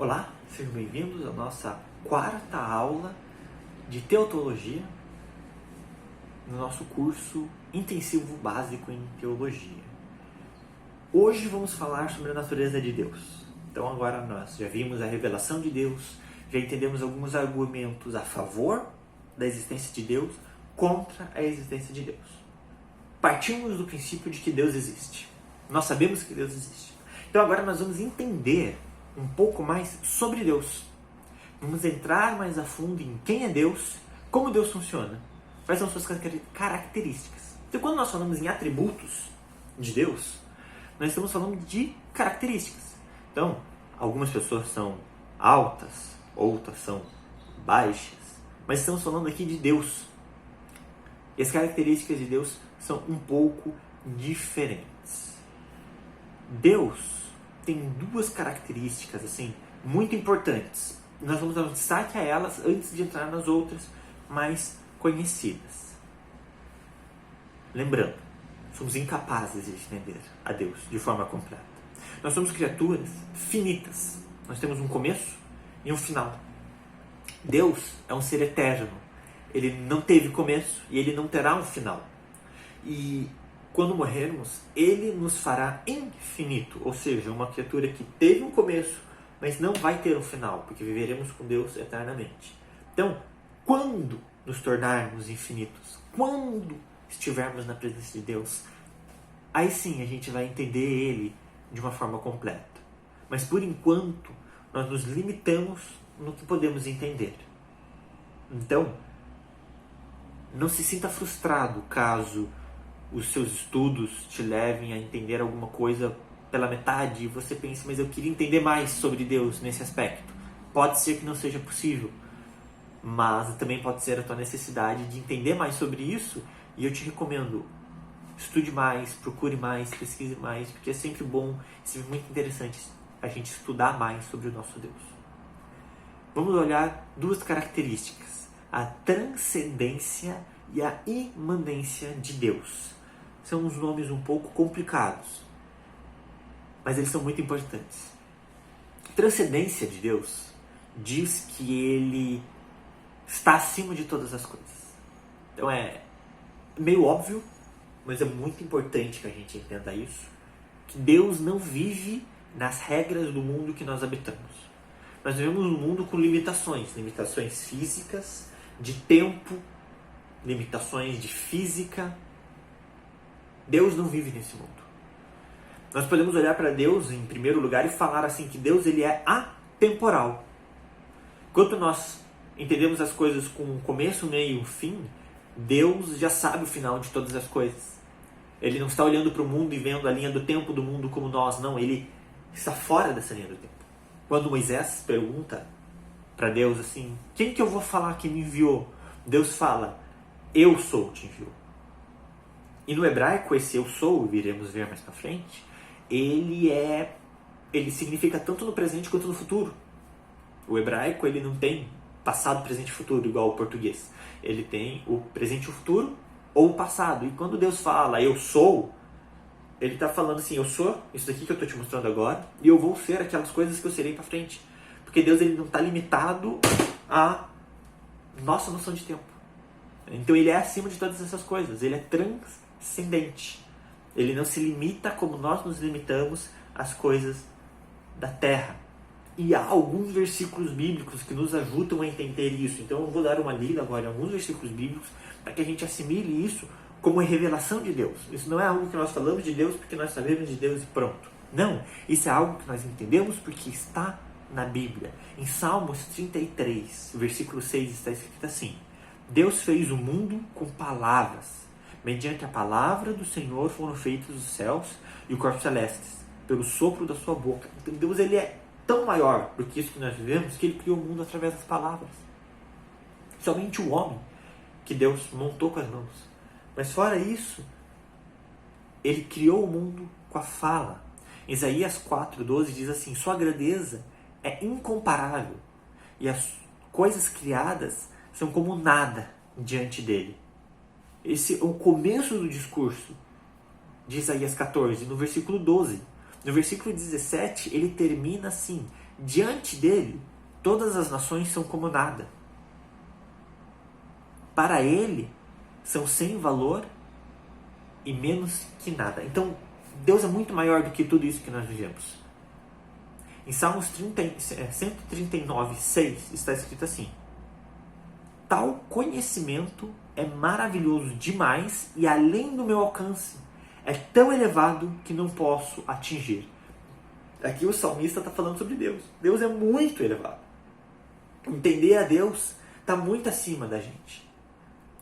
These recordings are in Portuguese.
Olá, sejam bem-vindos à nossa quarta aula de Teotologia no nosso curso intensivo básico em Teologia. Hoje vamos falar sobre a natureza de Deus. Então agora nós já vimos a revelação de Deus, já entendemos alguns argumentos a favor da existência de Deus, contra a existência de Deus. Partimos do princípio de que Deus existe. Nós sabemos que Deus existe. Então agora nós vamos entender um pouco mais sobre Deus. Vamos entrar mais a fundo em quem é Deus, como Deus funciona, quais são suas características. Então, quando nós falamos em atributos de Deus, nós estamos falando de características. Então, algumas pessoas são altas, outras são baixas, mas estamos falando aqui de Deus. E as características de Deus são um pouco diferentes. Deus tem duas características assim muito importantes. Nós vamos dar um destaque a elas antes de entrar nas outras mais conhecidas. Lembrando, somos incapazes de entender a Deus de forma completa. Nós somos criaturas finitas. Nós temos um começo e um final. Deus é um ser eterno. Ele não teve começo e ele não terá um final. E quando morrermos, Ele nos fará infinito, ou seja, uma criatura que teve um começo, mas não vai ter um final, porque viveremos com Deus eternamente. Então, quando nos tornarmos infinitos, quando estivermos na presença de Deus, aí sim a gente vai entender Ele de uma forma completa. Mas por enquanto, nós nos limitamos no que podemos entender. Então, não se sinta frustrado caso os seus estudos te levem a entender alguma coisa pela metade e você pensa, mas eu queria entender mais sobre Deus nesse aspecto. Pode ser que não seja possível, mas também pode ser a tua necessidade de entender mais sobre isso, e eu te recomendo, estude mais, procure mais, pesquise mais, porque é sempre bom, é sempre muito interessante a gente estudar mais sobre o nosso Deus. Vamos olhar duas características, a transcendência e a imanência de Deus. São uns nomes um pouco complicados, mas eles são muito importantes. Transcendência de Deus diz que Ele está acima de todas as coisas. Então é meio óbvio, mas é muito importante que a gente entenda isso, que Deus não vive nas regras do mundo que nós habitamos. Nós vivemos um mundo com limitações físicas, de tempo, limitações de física. Deus não vive nesse mundo. Nós podemos olhar para Deus em primeiro lugar e falar assim que Deus ele é atemporal. Enquanto nós entendemos as coisas com um começo, meio e um fim, Deus já sabe o final de todas as coisas. Ele não está olhando para o mundo e vendo a linha do tempo do mundo como nós, não. Ele está fora dessa linha do tempo. Quando Moisés pergunta para Deus assim, quem que eu vou falar que me enviou? Deus fala, eu sou te enviou. E no hebraico, esse eu sou, viremos ver mais para frente, ele significa tanto no presente quanto no futuro. O hebraico ele não tem passado, presente e futuro igual o português. Ele tem o presente e o futuro ou o passado. E quando Deus fala eu sou, ele está falando assim, eu sou isso daqui que eu estou te mostrando agora e eu vou ser aquelas coisas que eu serei para frente. Porque Deus ele não está limitado à nossa noção de tempo. Então ele é acima de todas essas coisas, ele é transcendente. Ele não se limita como nós nos limitamos às coisas da terra. E há alguns versículos bíblicos que nos ajudam a entender isso. Então eu vou dar uma lida agora em alguns versículos bíblicos para que a gente assimile isso como revelação de Deus. Isso não é algo que nós falamos de Deus porque nós sabemos de Deus e pronto. Não, isso é algo que nós entendemos porque está na Bíblia. Em Salmos 33, versículo 6 está escrito assim: Deus fez o mundo com palavras. Mediante a palavra do Senhor foram feitos os céus e os corpos celestes, pelo sopro da sua boca. Então Deus ele é tão maior do que isso que nós vivemos, que Ele criou o mundo através das palavras. Somente o homem que Deus montou com as mãos. Mas fora isso, Ele criou o mundo com a fala. Isaías 4:12 diz assim, sua grandeza é incomparável e as coisas criadas são como nada diante dele. Esse é o começo do discurso de Isaías 14, no versículo 12. No versículo 17, ele termina assim, Diante dele, todas as nações são como nada. Para ele, são sem valor e menos que nada. Então, Deus é muito maior do que tudo isso que nós vivemos. Em Salmos 139:6 está escrito assim: tal conhecimento é maravilhoso demais e além do meu alcance. É tão elevado que não posso atingir. Aqui o salmista está falando sobre Deus. Deus é muito elevado. Entender a Deus está muito acima da gente.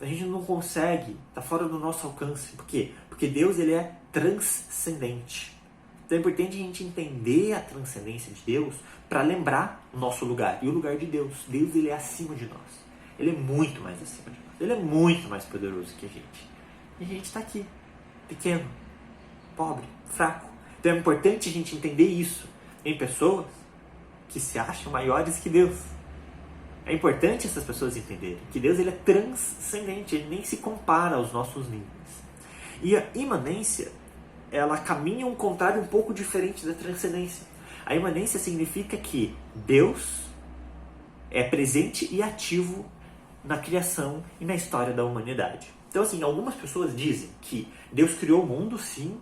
A gente não consegue, está fora do nosso alcance. Por quê? Porque Deus ele é transcendente. Então é importante a gente entender a transcendência de Deus para lembrar o nosso lugar. E o lugar de Deus. Deus ele é acima de nós. Ele é muito mais acima de nós. Ele é muito mais poderoso que a gente. E a gente está aqui, pequeno, pobre, fraco. Então é importante a gente entender isso em pessoas que se acham maiores que Deus. É importante essas pessoas entenderem que Deus ele é transcendente, ele nem se compara aos nossos níveis. E a imanência, ela caminha um contrário um pouco diferente da transcendência. A imanência significa que Deus é presente e ativo na criação e na história da humanidade. Então, assim, algumas pessoas dizem que Deus criou o mundo, sim,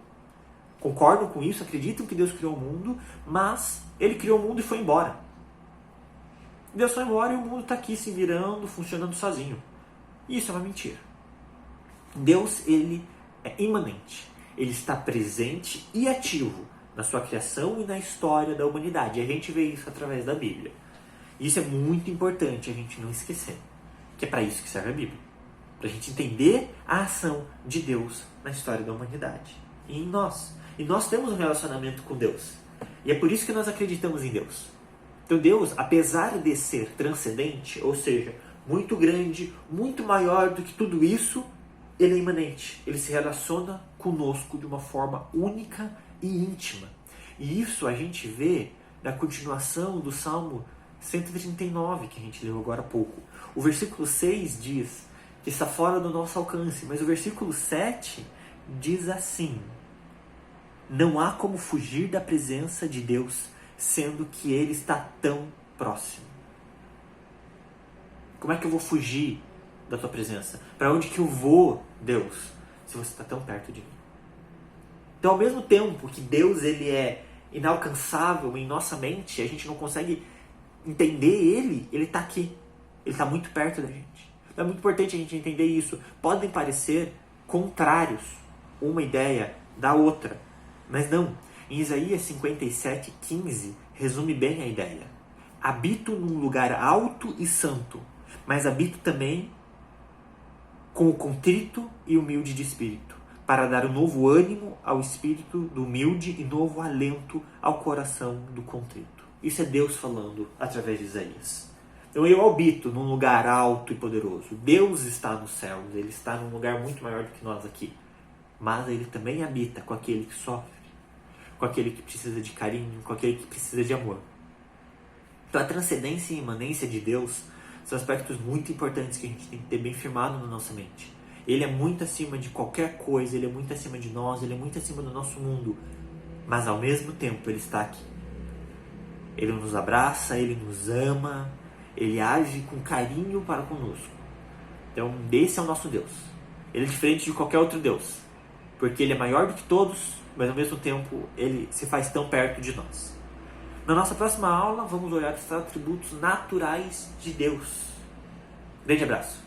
concordam com isso, acreditam que Deus criou o mundo, mas ele criou o mundo e foi embora. Deus foi embora e o mundo está aqui se virando, funcionando sozinho. Isso é uma mentira. Deus, ele é imanente. Ele está presente e ativo na sua criação e na história da humanidade. E a gente vê isso através da Bíblia. Isso é muito importante a gente não esquecer. Que é para isso que serve a Bíblia. Para a gente entender a ação de Deus na história da humanidade. E em nós. E nós temos um relacionamento com Deus. E é por isso que nós acreditamos em Deus. Então Deus, apesar de ser transcendente, ou seja, muito grande, muito maior do que tudo isso, ele é imanente. Ele se relaciona conosco de uma forma única e íntima. E isso a gente vê na continuação do Salmo 139, que a gente leu agora há pouco. O versículo 6 diz que está fora do nosso alcance, mas o versículo 7 diz assim: não há como fugir da presença de Deus, sendo que Ele está tão próximo. Como é que eu vou fugir da Tua presença? Para onde que eu vou, Deus, se você está tão perto de mim? Então, ao mesmo tempo que Deus ele é inalcançável em nossa mente, a gente não consegue entender Ele está aqui. Ele está muito perto da gente. Então, é muito importante a gente entender isso. Podem parecer contrários uma ideia da outra, mas não. Em Isaías 57:15, resume bem a ideia. Habito num lugar alto e santo, mas habito também com o contrito e humilde de espírito, para dar um novo ânimo ao espírito do humilde e novo alento ao coração do contrito. Isso é Deus falando através de Isaías. Então eu habito num lugar alto e poderoso. Deus está nos céus, Ele está num lugar muito maior do que nós aqui. Mas Ele também habita com aquele que sofre, com aquele que precisa de carinho, com aquele que precisa de amor. Então a transcendência e imanência de Deus são aspectos muito importantes que a gente tem que ter bem firmado na nossa mente. Ele é muito acima de qualquer coisa, Ele é muito acima de nós, Ele é muito acima do nosso mundo. Mas ao mesmo tempo Ele está aqui. Ele nos abraça, Ele nos ama, Ele age com carinho para conosco. Então esse é o nosso Deus. Ele é diferente de qualquer outro Deus, porque Ele é maior do que todos, mas ao mesmo tempo Ele se faz tão perto de nós. Na nossa próxima aula vamos olhar os atributos naturais de Deus. Grande abraço!